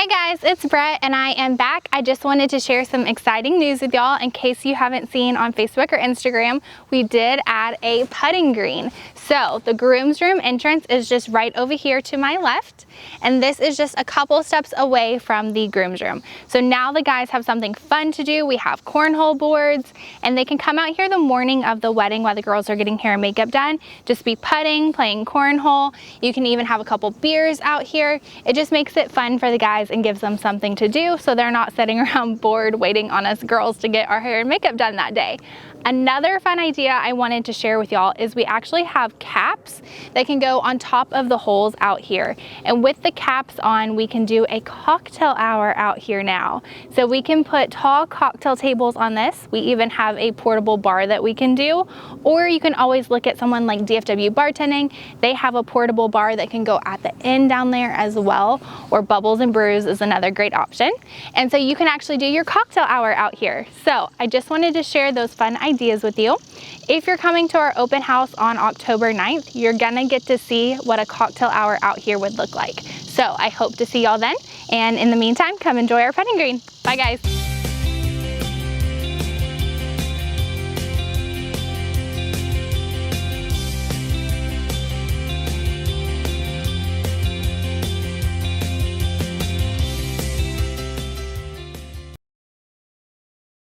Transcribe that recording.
Hey guys, it's Brett and I am back. I just wanted to share some exciting news with y'all. In case you haven't seen on Facebook or Instagram, we did add a putting green. So the groom's room entrance is just right over here to my left, and this is just a couple steps away from the groom's room. So now the guys have something fun to do. We have cornhole boards, and they can come out here the morning of the wedding while the girls are getting hair and makeup done, just be putting, playing cornhole. You can even have a couple beers out here. It just makes it fun for the guys and gives them something to do so they're not sitting around bored waiting on us girls to get our hair and makeup done that day. Another fun idea I wanted to share with y'all is we actually have caps that can go on top of the holes out here. And with the caps on, we can do a cocktail hour out here now. So we can put tall cocktail tables on this. We even have a portable bar that we can do. Or you can always look at someone like DFW Bartending. They have a portable bar that can go at the end down there as well. Or Bubbles and Brews is another great option. And so you can actually do your cocktail hour out here. So I just wanted to share those fun ideas with you. If you're coming to our open house on October 9th, you're gonna get to see what a cocktail hour out here would look like. So I hope to see y'all then. And in the meantime, come enjoy our putting green. Bye guys.